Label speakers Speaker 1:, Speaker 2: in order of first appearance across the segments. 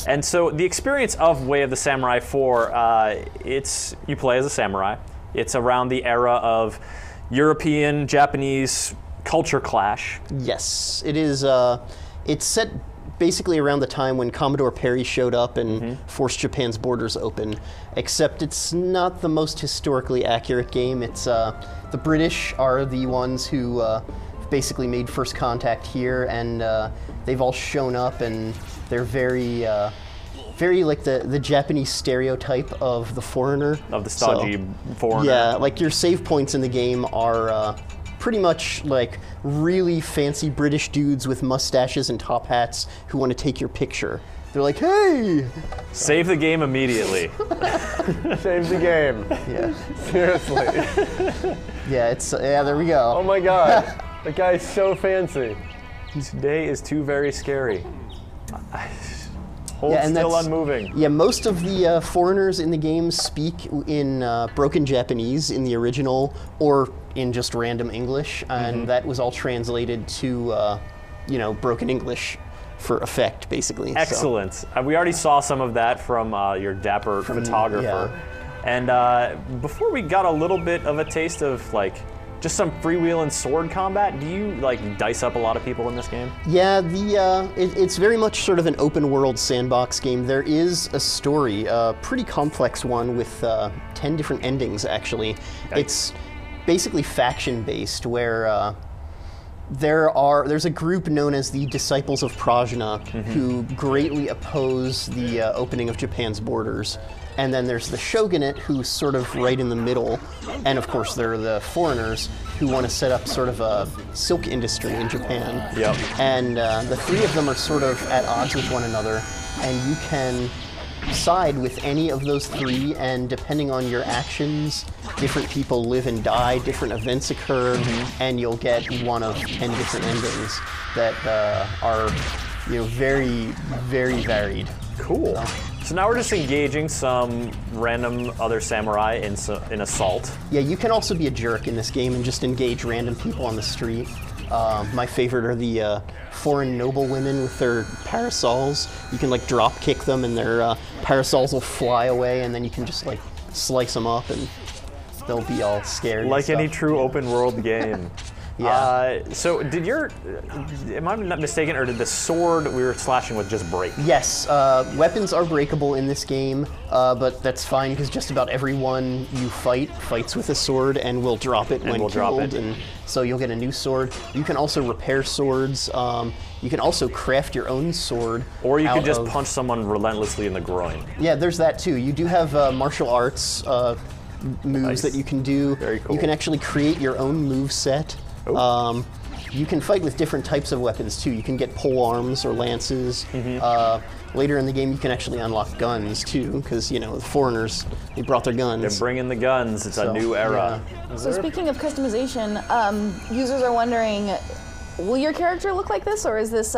Speaker 1: And so the experience of Way of the Samurai 4, you play as a samurai. It's around the era of European, Japanese culture clash.
Speaker 2: Yes, it is. It's set basically around the time when Commodore Perry showed up and forced Japan's borders open, except it's not the most historically accurate game. It's the British are the ones who basically made first contact here, and they've all shown up, and they're very like the Japanese stereotype of the foreigner.
Speaker 1: Of the stodgy foreigner.
Speaker 2: Yeah, like your save points in the game are pretty much like really fancy British dudes with mustaches and top hats who want to take your picture. They're like, hey!
Speaker 1: Save the game immediately.
Speaker 3: Save the game.
Speaker 2: Yeah.
Speaker 3: Seriously.
Speaker 2: Yeah, there we go.
Speaker 3: Oh my god. The guy's so fancy.
Speaker 1: Today is too very scary. Hold still unmoving.
Speaker 2: Yeah, most of the foreigners in the game speak in broken Japanese in the original, or in just random English, and that was all translated to, broken English for effect, basically.
Speaker 1: Excellent. So. We already saw some of that from your dapper photographer.
Speaker 2: Yeah.
Speaker 1: And before we got a little bit of a taste of just some freewheeling sword combat, do you dice up a lot of people in this game?
Speaker 2: Yeah, it's very much sort of an open world sandbox game. There is a story, a pretty complex one with 10 different endings actually. Okay. It's basically faction based, where there's a group known as the Disciples of Prajna who greatly oppose the opening of Japan's borders. And then there's the Shogunate, who's sort of right in the middle. And of course, there are the foreigners who want to set up sort of a silk industry in Japan.
Speaker 1: Yep.
Speaker 2: And the three of them are sort of at odds with one another. And you can side with any of those three, and depending on your actions, different people live and die, different events occur, and you'll get one of 10 different endings that are very, very varied.
Speaker 1: Cool. So now we're just engaging some random other samurai in assault.
Speaker 2: Yeah, you can also be a jerk in this game and just engage random people on the street. My favorite are the foreign noblewomen with their parasols. You can drop kick them and their parasols will fly away, and then you can just slice them up and they'll be all scared.
Speaker 1: Like any true open world game.
Speaker 2: Yeah.
Speaker 1: So am I not mistaken, or did the sword we were slashing with just break?
Speaker 2: Yes, weapons are breakable in this game, but that's fine because just about everyone you fights with a sword and will drop it when killed, and so you'll get a new sword. You can also repair swords. You can also craft your own sword.
Speaker 1: Or you could just punch someone relentlessly in the groin.
Speaker 2: Yeah, there's that too. You do have martial arts moves that you can do.
Speaker 1: Very cool.
Speaker 2: You can actually create your own move set. You can fight with different types of weapons too. You can get pole arms or lances. Later in the game, you can actually unlock guns too, because the foreigners, they brought their guns.
Speaker 1: They're bringing the guns. It's a new era.
Speaker 4: Yeah. So speaking of customization, users are wondering, will your character look like this, or is this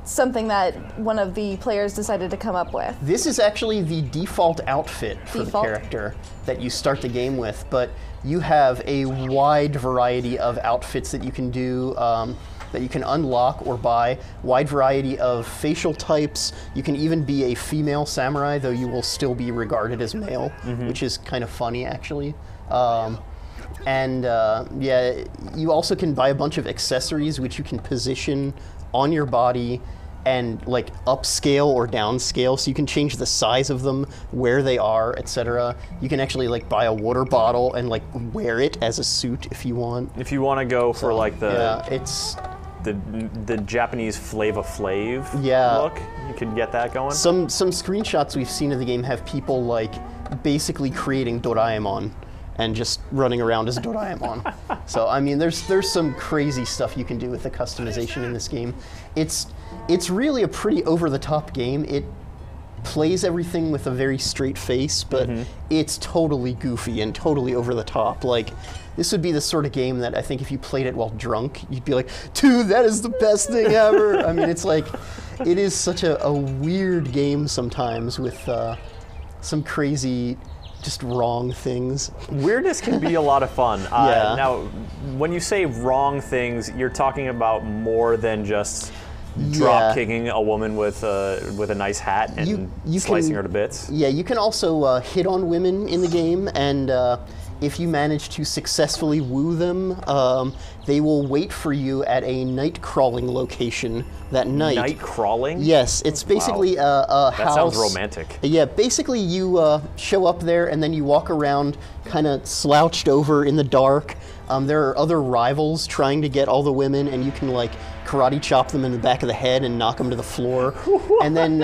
Speaker 4: something that one of the players decided to come up with?
Speaker 2: This is actually the default outfit for the character that you start the game with, but you have a wide variety of outfits that you can do, that you can unlock or buy, wide variety of facial types. You can even be a female samurai, though you will still be regarded as male, which is kind of funny actually. Yeah, you also can buy a bunch of accessories which you can position on your body and upscale or downscale, so you can change the size of them, where they are, etc. You can actually buy a water bottle and wear it as a suit if you want.
Speaker 1: If you want to go for
Speaker 2: it's
Speaker 1: the Japanese Flava Flav look, you can get that going.
Speaker 2: Some screenshots we've seen of the game have people basically creating Doraemon and just running around as Doraemon. So I mean, there's some crazy stuff you can do with the customization in this game. It's really a pretty over-the-top game. It plays everything with a very straight face, but it's totally goofy and totally over the top. This would be the sort of game that I think if you played it while drunk, you'd be like, dude, that is the best thing ever. I mean, it is such a weird game sometimes with some crazy, just wrong things.
Speaker 1: Weirdness can be a lot of fun.
Speaker 2: Yeah.
Speaker 1: Now, when you say wrong things, you're talking about more than just drop kicking a woman with a nice hat and slicing her to bits.
Speaker 2: Yeah, you can also hit on women in the game, and if you manage to successfully woo them, they will wait for you at a night crawling location that night.
Speaker 1: Night crawling?
Speaker 2: Yes, it's basically a house.
Speaker 1: That sounds romantic.
Speaker 2: Yeah, basically you show up there and then you walk around kind of slouched over in the dark. There are other rivals trying to get all the women, and you can like karate chop them in the back of the head and knock them to the floor. And then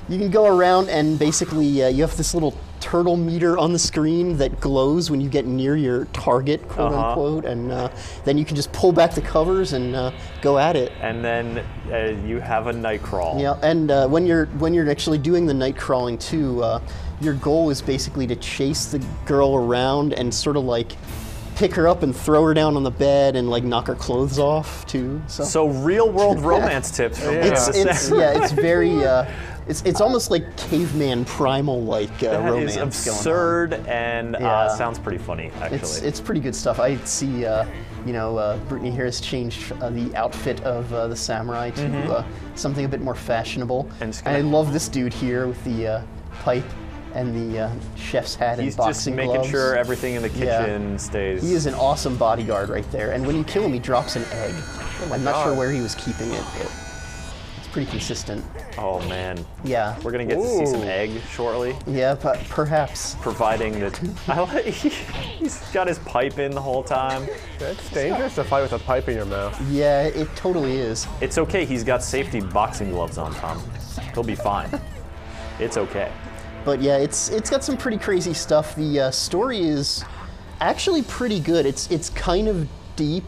Speaker 2: you can go around and basically you have this little turtle meter on the screen that glows when you get near your target, quote unquote, and then you can just pull back the covers and go at it.
Speaker 1: And then you have a night crawl.
Speaker 2: Yeah, and when you're actually doing the night crawling too, your goal is basically to chase the girl around and sort of like pick her up and throw her down on the bed and like knock her clothes off too.
Speaker 1: So real world romance tips from
Speaker 2: it's very it's almost like caveman primal like romance.
Speaker 1: That is absurd
Speaker 2: going on.
Speaker 1: And sounds pretty funny actually.
Speaker 2: It's pretty good stuff. I see Brittany here has changed the outfit of the samurai to something a bit more fashionable. And I love this dude here with the pipe and the chef's hat and boxing gloves.
Speaker 1: He's just making sure everything in the kitchen stays.
Speaker 2: He is an awesome bodyguard right there. And when you kill him, he drops an egg. I'm not sure where he was keeping it, but it's pretty consistent.
Speaker 1: Oh man.
Speaker 2: Yeah.
Speaker 1: We're gonna get to see some egg shortly.
Speaker 2: Yeah, but perhaps.
Speaker 1: Providing that he's got his pipe in the whole time.
Speaker 3: It's dangerous to fight with a pipe in your mouth.
Speaker 2: Yeah, it totally is.
Speaker 1: It's okay. He's got safety boxing gloves on, Tom. He'll be fine. It's okay.
Speaker 2: But yeah, it's got some pretty crazy stuff. The story is actually pretty good. It's kind of deep,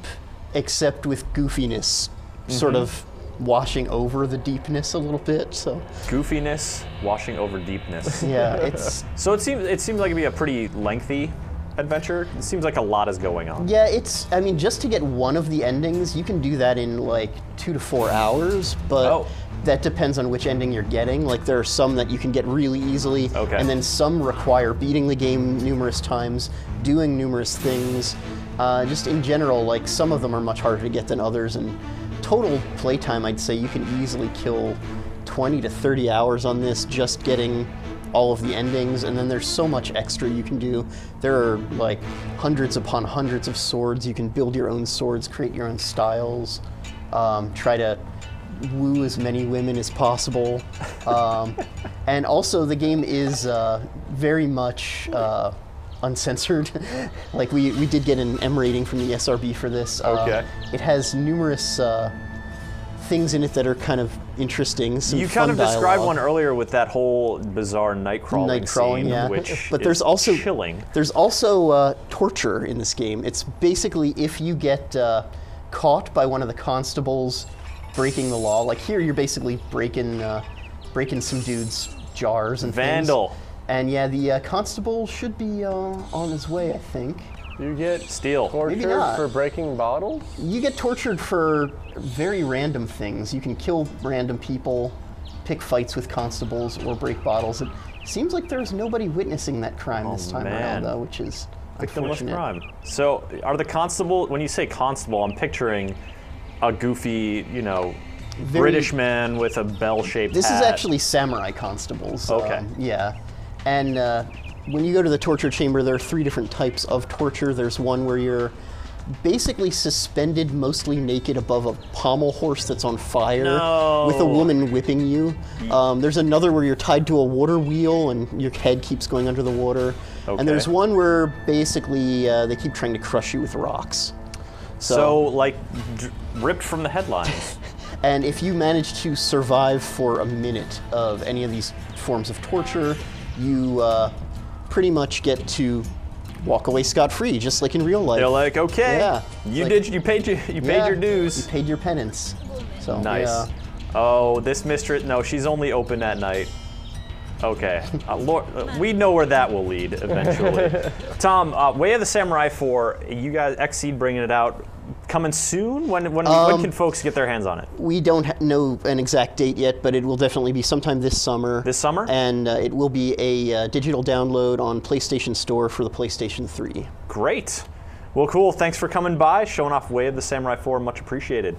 Speaker 2: except with goofiness, sort of washing over the deepness a little bit. So
Speaker 1: goofiness washing over deepness.
Speaker 2: Yeah, it's.
Speaker 1: So it seems like it'd be a pretty lengthy adventure. It seems like a lot is going on.
Speaker 2: Yeah, I mean, just to get one of the endings, you can do that in like 2 to 4 hours, but that depends on which ending you're getting. Like there are some that you can get really easily, and then some require beating the game numerous times, doing numerous things. Just in general, like some of them are much harder to get than others, and total playtime, I'd say you can easily kill 20 to 30 hours on this just getting all of the endings, and then there's so much extra you can do. There are like hundreds upon hundreds of swords. You can build your own swords, create your own styles, try to woo as many women as possible. And also the game is very much uncensored. Like we did get an M rating from the SRB for this. It has numerous things in it that are kind of interesting.
Speaker 1: You kind of described one earlier with that whole bizarre night crawling scene, which
Speaker 2: but there's also
Speaker 1: chilling.
Speaker 2: There's also torture in this game. It's basically if you get caught by one of the constables breaking the law, like here you're basically breaking some dude's jars and
Speaker 1: Vandal.
Speaker 2: things. And yeah, the constable should be on his way, I think.
Speaker 3: You get tortured for breaking bottles?
Speaker 2: You get tortured for very random things. You can kill random people, pick fights with constables, or break bottles. It seems like there's nobody witnessing that crime this time around, though, which is unfortunate.
Speaker 1: Victimless crime. So, are the constable? When you say constable, I'm picturing a goofy, British man with a bell-shaped hat.
Speaker 2: This is actually samurai constables.
Speaker 1: Okay.
Speaker 2: Yeah, and. When you go to the torture chamber, there are 3 different types of torture. There's one where you're basically suspended, mostly naked, above a pommel horse that's on fire with a woman whipping you. There's another where you're tied to a water wheel and your head keeps going under the water. And there's one where basically they keep trying to crush you with rocks.
Speaker 1: So like ripped from the headlines.
Speaker 2: And if you manage to survive for a minute of any of these forms of torture, you pretty much get to walk away scot-free, just like in real life.
Speaker 1: They're like, okay, you paid your dues.
Speaker 2: You paid your penance. So
Speaker 1: nice.
Speaker 2: Yeah.
Speaker 1: Oh, this mistress, no, she's only open at night. Okay, we know where that will lead eventually. Tom, Way of the Samurai 4, you guys, Xseed bringing it out. Coming soon? When can folks get their hands on it?
Speaker 2: We don't know an exact date yet, but it will definitely be sometime this summer.
Speaker 1: This summer?
Speaker 2: And it will be a digital download on PlayStation Store for the PlayStation 3.
Speaker 1: Great. Well, cool. Thanks for coming by, showing off Way of the Samurai 4. Much appreciated.